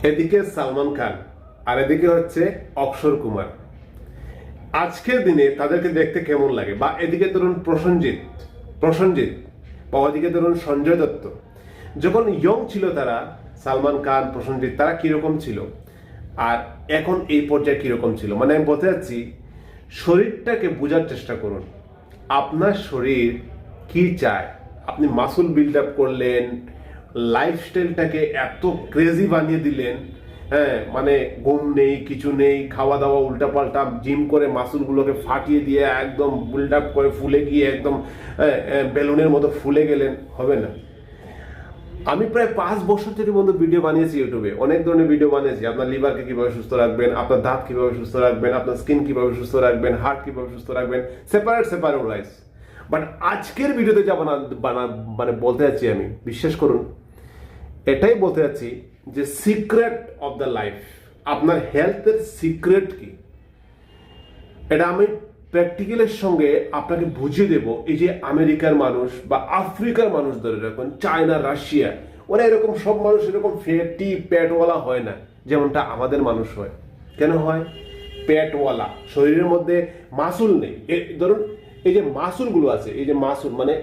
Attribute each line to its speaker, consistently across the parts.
Speaker 1: এদিকে সালমান খান আর এদিকে হচ্ছে অক্ষর কুমার। আজকের দিনে তাদেরকে দেখতে কেমন লাগে? বা এদিকে ধরুন প্রসেনজিৎ বা ওদিকে ধরুন সঞ্জয় দত্ত, যখন ইয়ং ছিল তারা, সালমান খান, প্রসেনজিৎ, তারা কিরকম ছিল আর এখন এই পর্যায়ে কিরকম ছিল। মানে আমি বলতে চাচ্ছি, শরীরটাকে বোঝার চেষ্টা করুন। আপনার শরীর কি চায়? আপনি মাসুল বিল্ড আপ করলেন, লাইফস্টাইলটাকে এত ক্রেজি বানিয়ে দিলেন, হ্যাঁ, মানে ঘুম নেই, কিছু নেই, খাওয়া দাওয়া উল্টাপাল্টা, জিম করে মাসুলগুলোকে ফাটিয়ে দিয়ে একদম বিল্ড আপ করে ফুলে গিয়ে একদম বেলুনের মতো ফুলে গেলেন, হবে না। আমি প্রায় 5 বছর ধরে বন্ধু ভিডিও বানিয়েছি ইউটিউবে, অনেক ধরনের ভিডিও বানিয়েছি। আপনার লিভারকে কিভাবে সুস্থ রাখবেন, আপনার দাঁত কিভাবে সুস্থ রাখবেন, আপনার স্কিন কিভাবে সুস্থ রাখবেন, হার্ট কিভাবে সুস্থ রাখবেন, সেপারেট ওয়াইজ। বাট আজকের ভিডিওতে যা মানে বলতে যাচ্ছি, আমি বিশ্বাস করুন, এটাই বলতে যাচ্ছি যে সিক্রেট অফ দ্য লাইফ, আপনার হেলথের সিক্রেট কি, এটা আমি প্র্যাকটিক্যালের সঙ্গে আপনাকে বুঝিয়ে দেব। এই যে আমেরিকার মানুষ বা আফ্রিকার মানুষ ধরে রাখুন, চায়না, রাশিয়া, ওরা এরকম সব মানুষ এরকম ফেটি পেটওয়ালা হয় না যেমনটা আমাদের মানুষ হয়। কেন হয়? পেটওয়ালা, শরীরের মধ্যে মাসুল নেই। ধরুন এই যে মাসুলগুলো আছে, এই যে মাসুল, মানে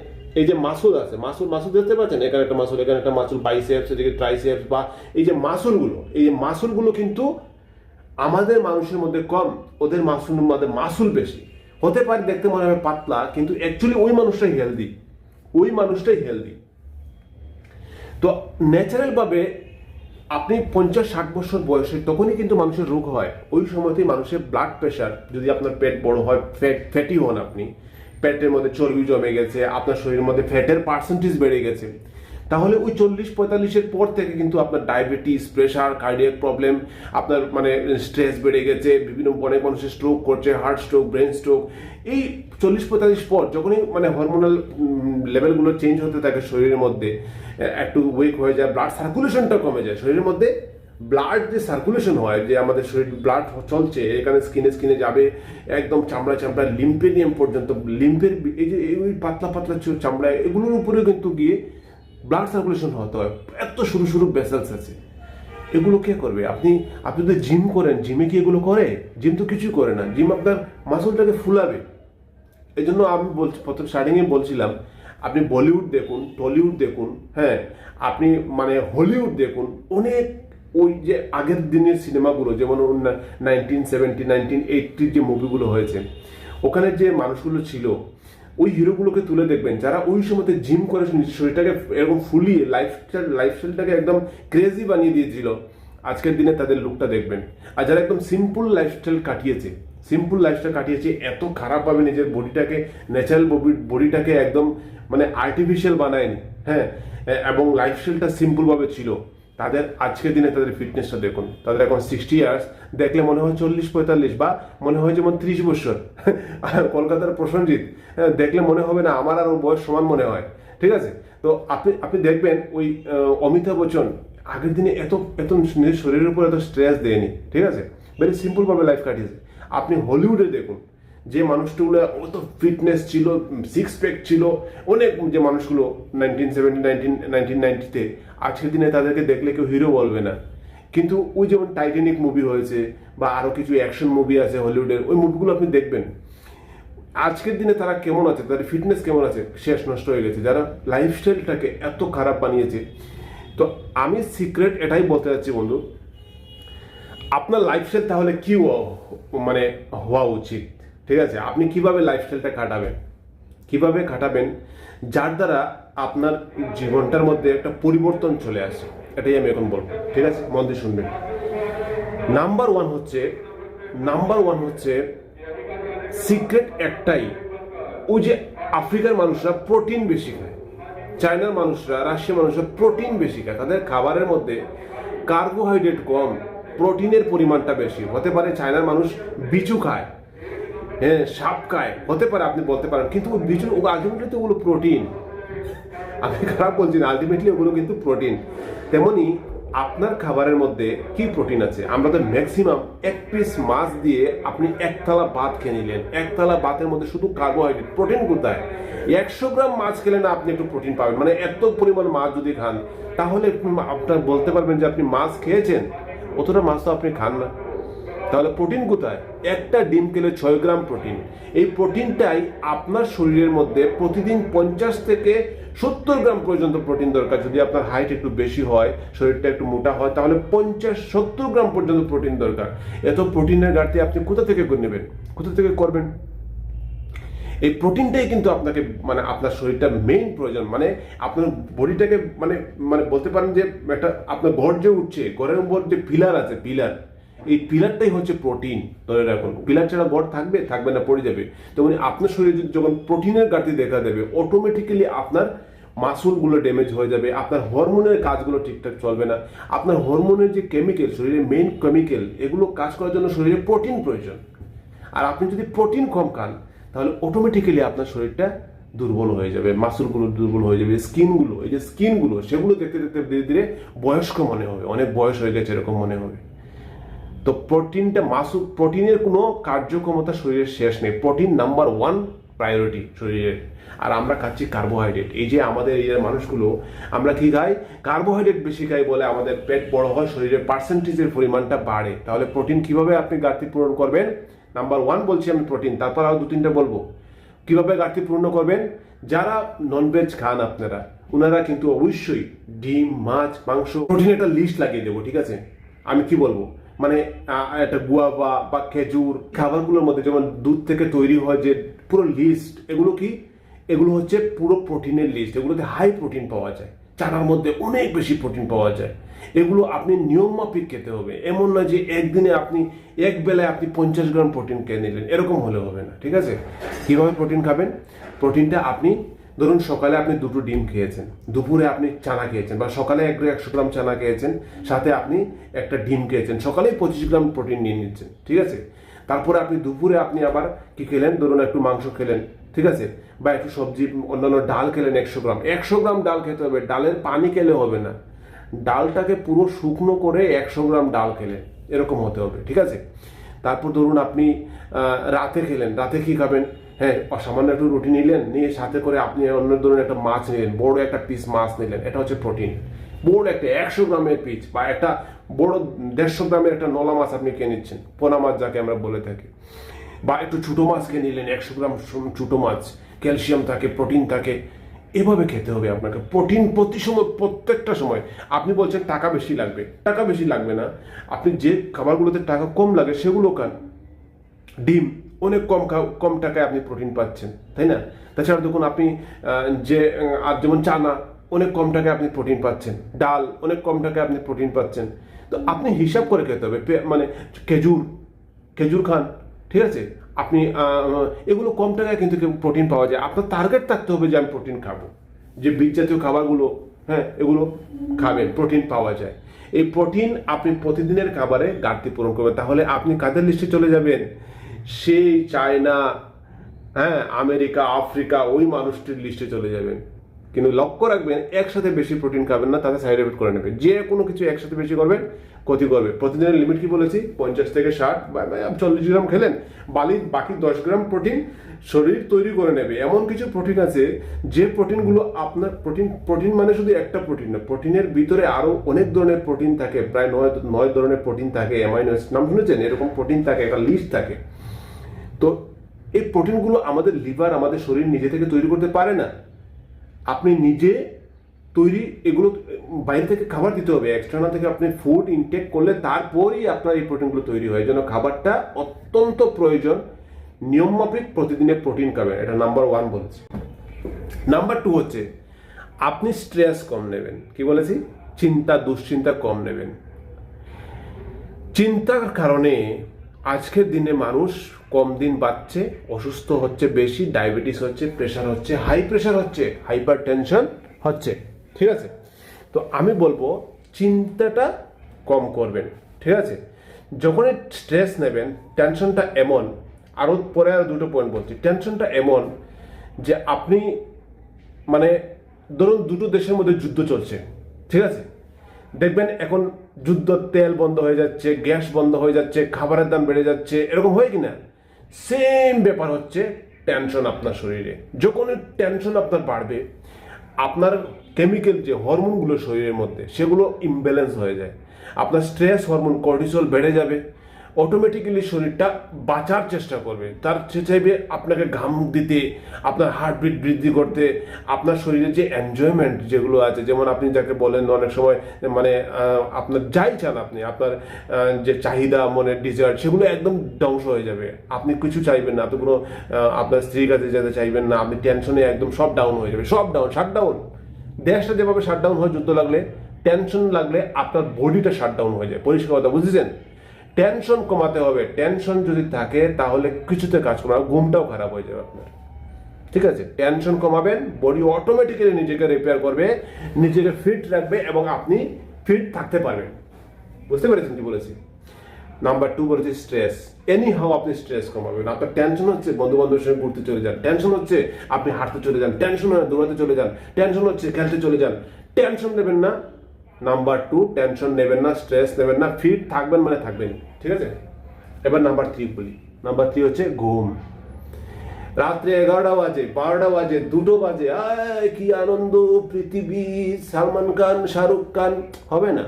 Speaker 1: এই যে মাসুল আছে, মাসুল দেখতে পাচ্ছেন, এখানে একটা মাসুল, এখানে একটা মাসুল, বাইসেপস, এদিকে ট্রাইসেপস, বা এই যে মাসুলগুলো কিন্তু আমাদের মানুষের মধ্যে কম, ওদের মাসুলের মধ্যে মাসুল বেশি। হতে পারে দেখতে মনে হয় পাতলা, কিন্তু অ্যাকচুয়ালি ওই মানুষটাই হেলদি। তো ন্যাচারাল ভাবে আপনি 50-60 বছর বয়সে তখনই কিন্তু মানুষের রোগ হয়। ওই সময়তেই মানুষের ব্লাড প্রেশার, যদি আপনার পেট বড় হয়, ফ্যাটি হন, আপনি পেটের মধ্যে চর্বি জমে গেছে, আপনার শরীরের মধ্যে ফ্যাটের পার্সেন্টেজ বেড়ে গেছে, তাহলে ওই 40-45-এর পর থেকে কিন্তু আপনার ডায়াবেটিস, প্রেশার, কার্ডিয়াক প্রবলেম, আপনার মানে স্ট্রেস বেড়ে গেছে, বিভিন্ন অনেক মানুষের স্ট্রোক করছে, হার্ট স্ট্রোক, ব্রেন স্ট্রোক। এই 40-45 পর যখনই মানে হরমোনাল লেভেলগুলো চেঞ্জ হতে থাকে শরীরের মধ্যে, একটু উইক হয়ে যায়, ব্লাড সার্কুলেশনটা কমে যায় শরীরের মধ্যে। ব্লাড যে সার্কুলেশন হয়, যে আমাদের শরীর ব্লাড চলছে, এখানে স্কিনে যাবে একদম চামড়া লিম্ফেনিয়াম পর্যন্ত, লিম্ফের এই যে ওই পাতলা চামড়া, এগুলোর উপরে কিন্তু গিয়ে ব্লাড সার্কুলেশন হতে হয়। এত সরু ভেসেলস আছে, এগুলো কে করবে? আপনি তো জিম করেন, জিমে কি এগুলো করে? জিম তো কিছুই করে না। জিম আপনার মাসলটাকে ফুলাবে। এই জন্য আমি প্রথম স্টার্টিংয়ে বলছিলাম, আপনি বলিউড দেখুন, টলিউড দেখুন, হ্যাঁ, আপনি মানে হলিউড দেখুন, অনেক ওই যে আগের দিনের সিনেমাগুলো, যেমন 1970, 1980 যে মুভিগুলো হয়েছে, ওখানে যে মানুষগুলো ছিল, ওই হিরোগুলোকে তুলে দেখবেন, যারা ওই সময়তে জিম করে নিজের শরীরটাকে এরকম ফুলিয়ে লাইফস্টাইলটাকে একদম ক্রেজি বানিয়ে দিয়েছিল। আজকের দিনে তাদের লুকটা দেখবেন। আর যারা একদম সিম্পল লাইফস্টাইল কাটিয়েছে, এত খারাপভাবে নিজের বডিটাকে, ন্যাচারাল বডিটাকে একদম মানে আর্টিফিশিয়াল বানায়নি, হ্যাঁ, এবং লাইফস্টাইলটা সিম্পলভাবে ছিল, তাদের আজকের দিনে তাদের ফিটনেসটা দেখুন। তাদের এখন 60 ইয়ার্স, দেখলে মনে হয় 40-45, বা মনে হয় যেমন 30 বছর। আর কলকাতার প্রসেনজিৎ দেখলে মনে হবে না, আমার আর ওর বয়স সমান মনে হয়। ঠিক আছে? তো আপনি দেখবেন ওই অমিতাভ বচ্চন আগের দিনে এত নিজের শরীরের উপর এত স্ট্রেস দেয়নি। ঠিক আছে? ভেরি সিম্পলভাবে লাইফ কাটিয়েছে। আপনি হলিউডে দেখুন, যে মানুষগুলো অত ফিটনেস ছিল, 6 প্যাক ছিল, অনেক যে মানুষগুলো 1970, 1990-তে, আজকের দিনে তাদেরকে দেখলে কেউ হিরো বলবে না। কিন্তু ওই যেমন টাইটানিক মুভি হয়েছে, বা আরো কিছু অ্যাকশন মুভি আছে হলিউডের, ওই মুভিগুলো আপনি দেখবেন, আজকের দিনে তারা কেমন আছে, তাদের ফিটনেস কেমন আছে, শেষ নষ্ট হয়ে গেছে, যারা লাইফস্টাইলটাকে এত খারাপ বানিয়েছে। তো আমি সিক্রেট এটাই বলতে চাচ্ছি বন্ধু, আপনার লাইফস্টাইল তাহলে কি মানে হওয়া উচিত? ঠিক আছে? আপনি কিভাবে লাইফস্টাইলটা কাটাবেন যার দ্বারা আপনার জীবনটার মধ্যে একটা পরিবর্তন চলে আসে, এটাই আমি এখন বলবো। ঠিক আছে? মন দিয়ে শুনবেন। নাম্বার ওয়ান হচ্ছে সিক্রেট একটাই, ওই যে আফ্রিকার মানুষরা প্রোটিন বেশি খায়, চায়নার মানুষরা, রাশিয়ার মানুষরা প্রোটিন বেশি খায়। তাদের খাবারের মধ্যে কার্বোহাইড্রেট কম, প্রোটিনের পরিমাণটা বেশি। হতে পারে চায়নার মানুষ বিচু খায়, হ্যাঁ, সাপ খায়, হতে পারে, আপনি বলতে পারেন, কিন্তু ওই বিচু আলটিমেটলি তো ওগুলো প্রোটিন। আমি খারাপ বলছি না, আলটিমেটলি ওগুলো কিন্তু প্রোটিন। তেমনি আপনার খাবারের মধ্যে কি প্রোটিন আছে? আমরা তো ম্যাক্সিমাম 1 পিস মাছ দিয়ে আপনি 1 থালা ভাত খেয়ে নিলেন, 1 থালা ভাতের মধ্যে শুধু কার্বোহাইড্রেট, প্রোটিন কোথায়? 100 গ্রাম মাছ খেলে না আপনি একটু প্রোটিন পাবেন। মানে এত পরিমাণ মাছ যদি খান, তাহলে আপনার বলতে পারবেন যে আপনি মাছ খেয়েছেন। অতটা মাছ তো আপনি খান না, তাহলে প্রোটিন কোথায়? একটা ডিম খেলে 6 গ্রাম প্রোটিন। এই প্রোটিনটাই আপনার শরীরের মধ্যে প্রতিদিন 50 থেকে 70 গ্রাম পর্যন্ত প্রোটিন দরকার। যদি আপনার হাইট একটু বেশি হয়, শরীরটা একটু মোটা হয়, তাহলে 50-70 গ্রাম পর্যন্ত প্রোটিন দরকার। এত প্রোটিনের ঘাটতি আপনি কোথা থেকে করে নেবেন, কোথা থেকে করবেন? এই প্রোটিনটাই কিন্তু আপনাকে মানে আপনার শরীরটার মেইন প্রয়োজন। মানে আপনার বডিটাকে মানে মানে বলতে পারেন যে একটা আপনার ঘর যে উঠছে, ঘরের উপর যে পিলার আছে, পিলার, এই পিলারটাই হচ্ছে প্রোটিন। ধরে রাখুন, পিলার ছাড়া ঘর থাকবে থাকবে না, পড়ে যাবে। তেমন আপনার শরীরে যখন প্রোটিনের ঘাটতি দেখা দেবে, অটোমেটিক্যালি আপনার মাসুলগুলো ড্যামেজ হয়ে যাবে, আপনার হরমোনের কাজগুলো ঠিকঠাক চলবে না। আপনার হরমোনের যে কেমিক্যাল, শরীরের মেইন কেমিক্যাল, এগুলো কাজ করার জন্য শরীরে প্রোটিন প্রয়োজন। আর আপনি যদি প্রোটিন কম খান, তাহলে অটোমেটিক্যালি আপনার শরীরটা দুর্বল হয়ে যাবে, মাসুলগুলো দুর্বল হয়ে যাবে, স্কিনগুলো, এই যে স্কিনগুলো, সেগুলো দেখতে দেখতে ধীরে ধীরে বয়স্ক মনে হবে, অনেক বয়স হয়ে গেছে এরকম মনে হবে। তো প্রোটিনের কোনো কার্যক্ষমতা শরীরের শেষ নেই। প্রোটিন নাম্বার 1 প্রায়োরিটি শরীরের। আর আমরা খাচ্ছি কার্বোহাইড্রেট। এই যে আমাদের এই মানুষগুলো, আমরা কি খাই? কার্বোহাইড্রেট বেশি খাই বলে আমাদের পেট বড় হয়, শরীরের পার্সেন্টেজের পরিমাণটা বাড়ে। তাহলে প্রোটিন কিভাবে আপনি ঘাটতি পূরণ করবেন? নাম্বার 1 বলছি আমি প্রোটিন, তারপর আরো 2-3টা বলবো কিভাবে ঘাটতি পূর্ণ করবেন। যারা ননভেজ খান আপনারা, ওনারা কিন্তু অবশ্যই ডিম, মাছ, মাংস, প্রোটিন একটা লিস্ট লাগিয়ে দেবো, ঠিক আছে? আমি কি বলবো, মানে একটা গুয়াভা বা খেজুর, খাবারগুলোর মধ্যে যেমন দুধ থেকে তৈরি হয় যে পুরো লিস্ট, এগুলো কি? এগুলো হচ্ছে পুরো প্রোটিনের লিস্ট। এগুলোতে হাই প্রোটিন পাওয়া যায়, চানার মধ্যে অনেক বেশি প্রোটিন পাওয়া যায়। এগুলো আপনি নিয়ম মাফিক খেতে হবে। এমন না যে একদিনে আপনি এক বেলায় আপনি 50 গ্রাম প্রোটিন খেয়ে নিলেন, এরকম হলে হবে না, ঠিক আছে? কিভাবে প্রোটিন খাবেন? প্রোটিনটা আপনি ধরুন সকালে আপনি 2টো ডিম খেয়েছেন, দুপুরে আপনি চানা খেয়েছেন, বা সকালে 100 গ্রাম চানা খেয়েছেন, সাথে আপনি একটা ডিম খেয়েছেন, সকালেই 25 গ্রাম প্রোটিন নিয়ে নিচ্ছেন, ঠিক আছে? তারপরে আপনি দুপুরে আপনি আবার কি খেলেন? ধরুন একটু মাংস খেলেন, ঠিক আছে, বা একটু সবজি, অন্যান্য ডাল খেলেন 100 গ্রাম ডাল খেতে হবে। ডালের পানি খেলে হবে না, ডালটাকে পুরো শুকনো করে 100 গ্রাম ডাল খেলেন, এরকম হতে হবে, ঠিক আছে? তারপর ধরুন আপনি রাতে খেলেন, রাতে কি খাবেন? হ্যাঁ, সামান্য একটু রুটি নিলেন, নিয়ে সাথে করে আপনি অন্য ধরনের একটা মাছ নিলেন, বড় একটা পিস মাছ নিলেন, এটা হচ্ছে প্রোটিন। বড় একটা 100 গ্রামের পিস, বা একটা বড় 150 গ্রামের একটা নলা মাছ আপনি খেয়ে নিচ্ছেন, পোনা মাছ যাকে আমরা বলে থাকি। বা একটু ছোটো মাছ খেয়ে নিলেন, 100 গ্রাম ছোটো মাছ, ক্যালসিয়াম থাকে, প্রোটিন থাকে। এভাবে খেতে হবে আপনাকে প্রোটিন প্রতি সময়, প্রত্যেকটা সময়। আপনি বলছেন টাকা বেশি লাগবে, টাকা বেশি লাগবে না, আপনি যে খাবারগুলোতে টাকা কম লাগে সেগুলো খান। ডিম অনেক কম টাকায় আপনি প্রোটিন পাচ্ছেন, তাই না? তাছাড়া দেখুন আপনি যে আর যেমন চানা, অনেক কম টাকায় আপনি প্রোটিন পাচ্ছেন, ডাল অনেক কম টাকায় আপনি প্রোটিন পাচ্ছেন। তো আপনি হিসাব করে খেতে হবে। মানে খেজুর খান, ঠিক আছে? আপনি এগুলো কম টাকায় কিন্তু প্রোটিন পাওয়া যায়। আপনার টার্গেট থাকতে হবে যে আমি প্রোটিন খাবো, যে বীজ জাতীয় খাবারগুলো, হ্যাঁ, এগুলো খাবেন, প্রোটিন পাওয়া যায়। এই প্রোটিন আপনি প্রতিদিনের খাবারে ঘাটতি পূরণ করবেন। তাহলে আপনি কাদের লিস্টে চলে যাবেন? সেই চায়না, হ্যাঁ, আমেরিকা, আফ্রিকা, ওই মানুষটির লিস্টে চলে যাবেন। কিন্তু লক্ষ্য রাখবেন, একসাথে বেশি প্রোটিন খাবেন না, তাতে সাইড এফেক্ট করে নেবে। যে কোনো কিছু একসাথে বেশি করবেন, ক্ষতি করবে। প্রতিদিনের লিমিট কি বলেছি? 50 থেকে 60 বা 40 গ্রাম খেলেন, বাকি 10 গ্রাম প্রোটিন শরীর তৈরি করে নেবে। এমন কিছু প্রোটিন আছে যে প্রোটিনগুলো আপনার প্রোটিন মানে শুধু একটা প্রোটিন না, প্রোটিনের ভিতরে আরো অনেক ধরনের প্রোটিন থাকে, প্রায় 9 ধরনের প্রোটিন থাকে। অ্যামাইনো অ্যাসিড নাম শুনেছেন? এরকম প্রোটিন থাকে, একটা লিস্ট থাকে। তো এই প্রোটিনগুলো আমাদের লিভার, আমাদের শরীর নিজে থেকে তৈরি করতে পারে না। আপনি নিজে তৈরি, এগুলো বাইরে থেকে খাবার দিতে হবে, এক্সটার্নাল থেকে আপনি ফুড ইনটেক করলে তারপরই আপনার এই প্রোটিনগুলো তৈরি হয়। যেন খাবারটা অত্যন্ত প্রয়োজন, নিয়মমাফিক প্রতিদিনে প্রোটিন খাবেন, এটা নাম্বার 1 বলছি। নাম্বার 2 হচ্ছে আপনি স্ট্রেস কম নেবেন। কি বলেছি? চিন্তা, দুশ্চিন্তা কম নেবেন। চিন্তার কারণে আজকের দিনে মানুষ কম দিন বাঁচছে, অসুস্থ হচ্ছে বেশি, ডায়াবেটিস হচ্ছে, প্রেশার হচ্ছে, হাই প্রেশার হচ্ছে, হাইপার টেনশন হচ্ছে, ঠিক আছে? তো আমি বলবো চিন্তাটা কম করবেন, ঠিক আছে? যখনই স্ট্রেস নেবেন, টেনশনটা এমন, আরও পরে আরও 2টো পয়েন্ট বলছি। টেনশনটা এমন যে আপনি মানে ধরুন 2টো দেশের মধ্যে যুদ্ধ চলছে, ঠিক আছে? দেখবেন এখন যুদ্ধ, তেল বন্ধ হয়ে যাচ্ছে, গ্যাস বন্ধ হয়ে যাচ্ছে, খাবারের দাম বেড়ে যাচ্ছে, এরকম হয় কিনা? সেম ব্যাপার হচ্ছে টেনশন আপনার শরীরে। যখনই টেনশন আপনার বাড়বে, আপনার কেমিক্যাল যে হরমোনগুলো শরীরের মধ্যে, সেগুলো ইমব্যালেন্স হয়ে যায়। আপনার স্ট্রেস হরমোন কর্টিসল বেড়ে যাবে, অটোমেটিক্যালি শরীরটা বাঁচার চেষ্টা করবে, তার চাইবে আপনাকে ঘাম দিতে, আপনার হার্টবিট বৃদ্ধি করতে, আপনার শরীরে যে এনজয়মেন্ট যেগুলো আছে, যেমন আপনি যাকে বলেন অনেক সময় মানে আপনার যাই চান আপনি, আপনার যে চাহিদা মনের ডিজায়ার সেগুলো একদম ধ্বংস হয়ে যাবে, আপনি কিছু চাইবেন না, আপনি কোনো আপনার স্ত্রীর কাছে যেতে চাইবেন না, আপনি টেনশনে একদম সব ডাউন হয়ে যাবে, সব ডাউন, শাটডাউন। দেশটা যেভাবে শাটডাউন হয় যুদ্ধ লাগলে, টেনশন লাগলে আপনার বডিটা শাটডাউন হয়ে যায়, পরিষ্কার কথা বুঝেছেন? টেনশন কমাতে হবে, টেনশন যদি থাকে তাহলে কিছুতে কাজ করবে না, ঘুমটাও খারাপ হয়ে যাবে আপনার, ঠিক আছে? টেনশন কমাবেন, বডি অটোমেটিক্যালি নিজেকে রিপেয়ার করবে, নিজেকে ফিট রাখবে এবং আপনি ফিট থাকতে পারবেন। বুঝতে পেরেছেন কি বলেছি? নাম্বার 2 বলেছি স্ট্রেস। এনি হাউ আপনি স্ট্রেস কমাবেন। আপনার টেনশন হচ্ছে বন্ধু বান্ধবের সঙ্গে ঘুরতে চলে যান, টেনশন হচ্ছে আপনি হাঁটতে চলে যান, টেনশন হয় দৌড়াতে চলে যান, টেনশন হচ্ছে খেলতে চলে যান। টেনশন নেবেন না। নাম্বার 2, টেনশন নেবেন না, স্ট্রেস নেবেন না, ফিট থাকবেন মানে থাকবেন, ঠিক আছে? এবার নাম্বার 3 বলি। নাম্বার 3 হচ্ছে ঘুম। রাত্রে 11টা বাজে, 12টা বাজে, 2টো বাজে, কি আনন্দ পৃথিবী, সালমান খান, শাহরুখ খান, হবে না,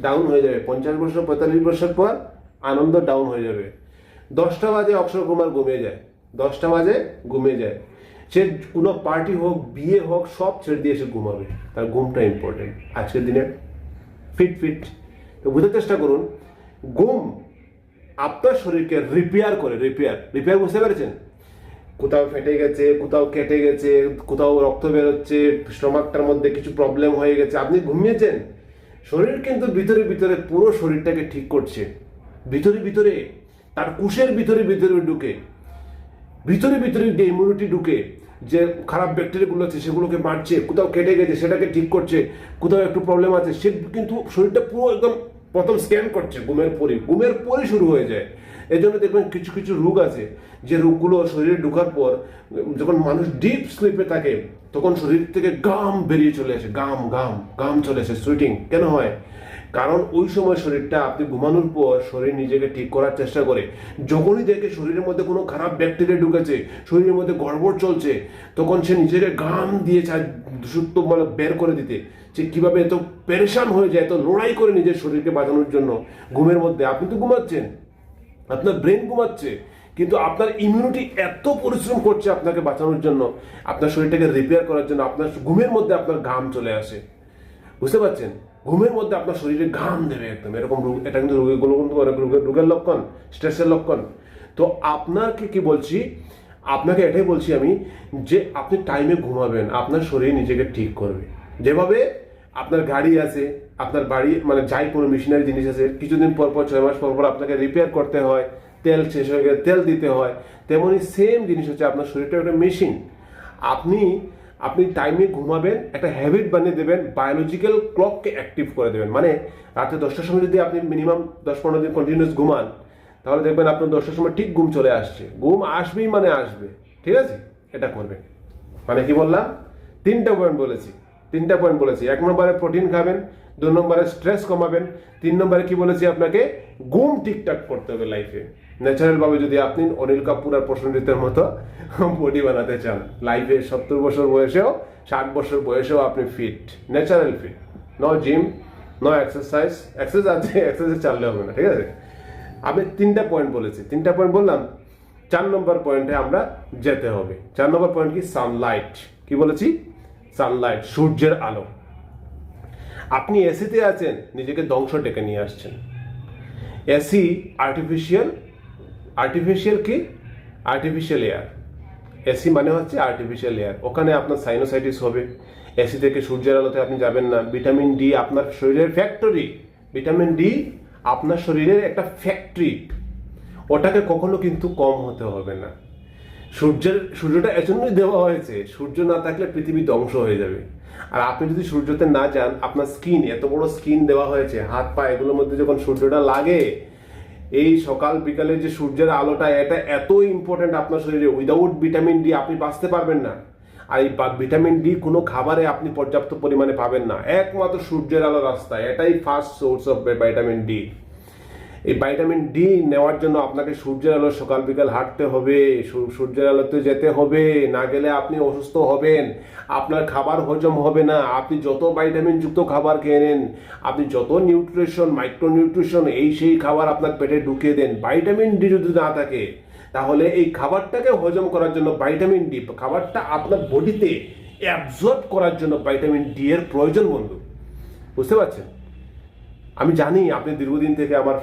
Speaker 1: ডাউন হয়ে যাবে। 50 বছর 45 বছর পর আনন্দ ডাউন হয়ে যাবে। 10টা বাজে অক্ষয় কুমার ঘুমিয়ে যায়, 10টা বাজে ঘুমিয়ে যায়। সে কোনো পার্টি হোক, বিয়ে হোক, সব ছেড়ে দিয়ে সে ঘুমাবে, তার ঘুমটা ইম্পর্টেন্ট আজকের দিনে। ফিট তো বুঝতে চেষ্টা করুন, ঘুম আপনার শরীরকে রিপেয়ার করে। রিপেয়ার বুঝতে পেরেছেন? কোথাও ফেটে গেছে, কোথাও কেটে গেছে, কোথাও রক্ত বেরোচ্ছে, স্টমাকটার মধ্যে কিছু প্রবলেম হয়ে গেছে, আপনি ঘুমিয়েছেন, শরীর কিন্তু ভিতরে ভিতরে পুরো শরীরটাকে ঠিক করছে। ভিতরে তার কোষের ভিতরে ঢুকে, ভিতরে যে ইমিউনিটি ঢুকে, যে খারাপ ব্যাকটেরিয়াগুলো আছে সেগুলোকে মারছে, কোথাও কেটে গেছে সেটাকে ঠিক করছে, কোথাও একটু প্রবলেম আছে সে কিন্তু শরীরটা পুরো একদম প্রথম স্ক্যান করছে ঘুমের পরই শুরু হয়ে যায়। এই জন্য দেখবেন কিছু কিছু রোগ আছে, যে রোগগুলো শরীরে ঢোকার পর যখন মানুষ ডিপ স্লিপে থাকে তখন শরীর থেকে গাম বেরিয়ে চলে আসে, গাম চলে আসে, সুইটিং কেন হয়? কারণ ওই সময় শরীরটা আপনি ঘুমানোর পর শরীর নিজেকে ঠিক করার চেষ্টা করে। যখনই দেখে শরীরের মধ্যে কোনো খারাপ ব্যাকটেরিয়া ঢুকেছে, শরীরের মধ্যে গড়বড় চলছে, তখন সে নিজেকে গাম দিয়ে চায় দুষুত্ব মানে বের করে দিতে। সে কিভাবে এত পেরেশান হয়ে যায়, এত লড়াই করে নিজের শরীরকে বাঁচানোর জন্য ঘুমের মধ্যে। আপনি তো ঘুমাচ্ছেন, আপনার ব্রেন ঘুমাচ্ছে, কিন্তু আপনার ইমিউনিটি এত পরিশ্রম করছে আপনাকে বাঁচানোর জন্য, আপনার শরীরটাকে রিপেয়ার করার জন্য। আপনার ঘুমের মধ্যে আপনার ঘাম চলে আসে, বুঝতে পারছেন? ঘুমের মধ্যে আপনার শরীরে ঘাম দেবে একদম, এরকম রোগ। এটা কিন্তু রোগীগুলো কিন্তু অনেক রোগের লক্ষণ, স্ট্রেসের লক্ষণ। তো আপনাকে কি বলছি, আপনাকে এটাই বলছি আমি, যে আপনি টাইমে ঘুমাবেন, আপনার শরীর নিজেকে ঠিক করবে। যেভাবে আপনার গাড়ি আছে, আপনার বাড়ি মানে যাই কোনো মেশিনারি জিনিস আছে, কিছুদিন পর 6 মাস পর আপনাকে রিপেয়ার করতে হয়, তেল শেষ হয়ে গেলে তেল দিতে হয়, তেমনি সেম জিনিস হচ্ছে আপনার শরীরটা একটা মেশিন। আপনি টাইমে ঘুমাবেন, একটা হ্যাবিট বানিয়ে দেবেন, বায়োলজিক্যাল ক্লককে অ্যাক্টিভ করে দেবেন। মানে রাতে 10টার সময় যদি আপনি মিনিমাম 10-15 দিন কন্টিনিউস ঘুমান, তাহলে দেখবেন আপনার 10টার সময় ঠিক ঘুম চলে আসছে। ঘুম আসবেই মানে আসবে, ঠিক আছে? এটা করবেন। মানে কি বললাম? 3টা পয়েন্ট বলেছি। 1 নম্বরে প্রোটিন খাবেন, 2 নম্বরে স্ট্রেস কমাবেন, 3 নম্বরে কি বলেছি আপনাকে, ঘুম ঠিকঠাক করতে হবে লাইফে। ন্যাচারাল ভাবে যদি আপনি অনিল কাপুর আর প্রসেনজিতের মতো বডি বানাতে চান, লাইফে 70 বছর বয়সেও 60 বছর বয়সেও আপনি fit, natural fit, no gym, no exercise আছে, এক্সারসাইজ চাললে হবে না, ঠিক আছে? আমি 3টা পয়েন্ট বলেছি, 3টা পয়েন্ট বললাম। 4 নম্বর পয়েন্টে আমরা যেতে হবে। 4 নম্বর পয়েন্ট কি? সানলাইট। কি বলেছি? সানলাইট, সূর্যের আলো। আপনি এসিতে আছেন, নিজেকে ধ্বংস ডেকে নিয়ে আসছেন। এসি আর্টিফিশিয়াল কি? Artificial air. এসি মানে হচ্ছে আর্টিফিশিয়াল এয়ার। ওখানে আপনার সাইনোসাইটিস হবে। এসি থেকে সূর্যের আলোতে আপনি যাবেন না। ভিটামিন ডি আপনার শরীরের ফ্যাক্টরি, ভিটামিন ডি আপনার শরীরের একটা ফ্যাক্টরি, ওটাকে কখনো কিন্তু কম হতে হবে না। সূর্যটা এজন্যই দেওয়া হয়েছে, সূর্য না থাকলে পৃথিবী ধ্বংস হয়ে যাবে। আর আপনি যদি সূর্যতে না যান, আপনার স্কিন, এত বড় স্কিন দেওয়া হয়েছে, হাত পা এগুলোর মধ্যে যখন সূর্যটা লাগে, এই সকাল বিকালে যে সূর্যের আলোটা, এটা এত ইম্পর্টেন্ট আপনার শরীরে। উইদাউট ভিটামিন ডি আপনি বাঁচতে পারবেন না। আর এই ভিটামিন ডি কোনো খাবারে আপনি পর্যাপ্ত পরিমাণে পাবেন না, একমাত্র সূর্যের আলো রাস্তা, এটাই first source of vitamin D. এই ভাইটামিন ডি নেওয়ার জন্য আপনাকে সূর্যের আলো সকাল বিকাল হাঁটতে হবে, সূর্যের আলোতে যেতে হবে, না গেলে আপনি অসুস্থ হবেন, আপনার খাবার হজম হবে না। আপনি যত ভাইটামিন যুক্ত খাবার খেয়ে নেন, আপনি যত নিউট্রিশন মাইক্রোনিউট্রিশন এই সেই খাবার আপনার পেটে ঢুকিয়ে দেন, ভাইটামিন ডি যদি না থাকে তাহলে এই খাবারটাকে হজম করার জন্য ভাইটামিন ডি, খাবারটা আপনার বডিতে অ্যাবজর্ব করার জন্য ভাইটামিন ডি এর প্রয়োজন বন্ধু। বুঝতে পারছেন? আমি জানি আপনি দীর্ঘদিন থেকে আমার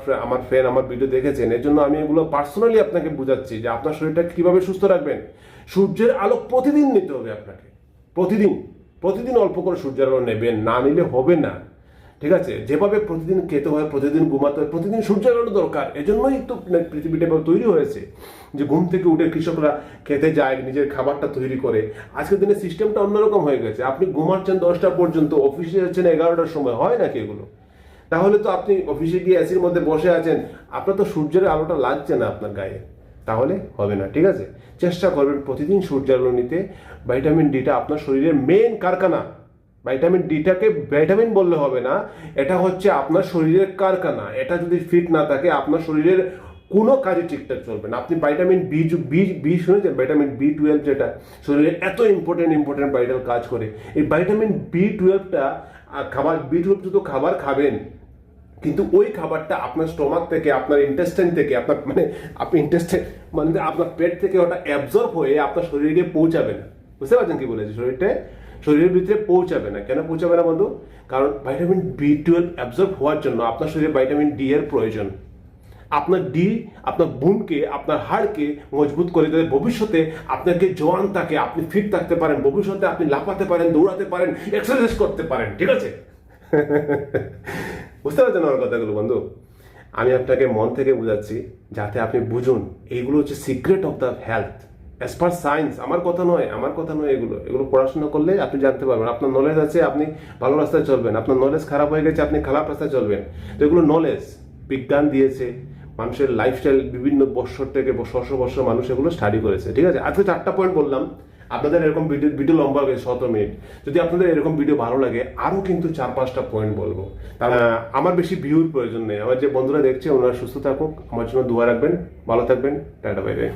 Speaker 1: ফ্যান, আমার ভিডিও দেখেছেন, এর জন্য আমি এগুলো পার্সোনালি আপনাকে বোঝাচ্ছি যে আপনার শরীরটাকে কিভাবে সুস্থ রাখবেন। সূর্যের আলো প্রতিদিন নিতে হবে আপনাকে, প্রতিদিন অল্প করে সূর্যের আলো নেবেন, না নিলে হবে না। ঠিক আছে? যেভাবে প্রতিদিন খেতে হয়, প্রতিদিন ঘুমাতে হয়, প্রতিদিন সূর্যের আলো দরকার। এজন্যই তো পৃথিবীটা তৈরি হয়েছে যে ঘুম থেকে উঠে কৃষকরা খেতে যায়, নিজের খাবারটা তৈরি করে। আজকের দিনে সিস্টেমটা অন্যরকম হয়ে গেছে। আপনি ঘুমাচ্ছেন 10টা পর্যন্ত, অফিসে যাচ্ছেন 11টার সময়, হয় নাকি এগুলো? তাহলে তো আপনি অফিসে গিয়ে এসির মধ্যে বসে আছেন, আপনার তো সূর্যের আলোটা লাগছে না আপনার গায়ে, তাহলে হবে না। ঠিক আছে? চেষ্টা করবেন প্রতিদিন সূর্যের আলো নিতে। ভাইটামিন ডিটা আপনার শরীরের মেন কারখানা। ভাইটামিন ডিটাকে ভিটামিন বললে হবে না, এটা হচ্ছে আপনার শরীরের কারখানা। এটা যদি ফিট না থাকে আপনার শরীরের কোনো কাজই ঠিকঠাক চলবে না। আপনি ভাইটামিন বি শুনেছেন? ভাইটামিন B12 যেটা শরীরে এত ইম্পর্টেন্ট ভাইটাল কাজ করে। এই ভাইটামিন B12টা খাবার, B12 যুক্ত খাবার খাবেন, কিন্তু ওই খাবারটা আপনার স্টোমাক থেকে, আপনার ইন্টেস্টাইন থেকে, আপনার আপনার পেট থেকে ওটা অ্যাবজর্ব হয়ে আপনার শরীরে পৌঁছাবে না। বুঝতে পারছেন কি বলেছি? শরীরের ভিতরে পৌঁছাবে না। কেন পৌঁছাবে না বন্ধু? কারণ ভাইটামিন B12 অ্যাবজর্ব হওয়ার জন্য আপনার শরীরে ভাইটামিন ডি এর প্রয়োজন। আপনার ডি আপনার বোনকে, আপনার হাড়কে মজবুত করে দেবে। ভবিষ্যতে আপনাকে জোয়ান থাকে, আপনি ফিট থাকতে পারেন, ভবিষ্যতে আপনি লাফাতে পারেন, দৌড়াতে পারেন, এক্সারসাইজ করতে পারেন। ঠিক আছে? বুঝতে পারছেন আমার কথাগুলো বন্ধু? আমি আপনাকে মন থেকে বুঝাচ্ছি যাতে আপনি বুঝুন এইগুলো হচ্ছে secret of the health as per science. আমার কথা নয় এগুলো পড়াশোনা করলে আপনি জানতে পারবেন। আপনার নলেজ আছে, আপনি ভালো রাস্তায় চলবেন। আপনার নলেজ খারাপ হয়ে গেছে, আপনি খারাপ রাস্তায় চলবেন। তো এগুলো নলেজ বিজ্ঞান দিয়েছে, মানুষের লাইফস্টাইল বিভিন্ন বছর থেকে বছর মানুষ এগুলো স্টাডি করেছে। ঠিক আছে? আজকে 4টা পয়েন্ট বললাম। আপনাদের এরকম ভিডিও লম্বা হবে 17 মিনিট। যদি আপনাদের এরকম ভিডিও ভালো লাগে আরও কিন্তু 4-5টা পয়েন্ট বলবো। আমার বেশি ভিউর প্রয়োজন নেই। আমার যে বন্ধুরা দেখছে ওনারা সুস্থ থাকুক, আমার জন্য দোয়া রাখবেন, ভালো থাকবেন। Tata, bye bye.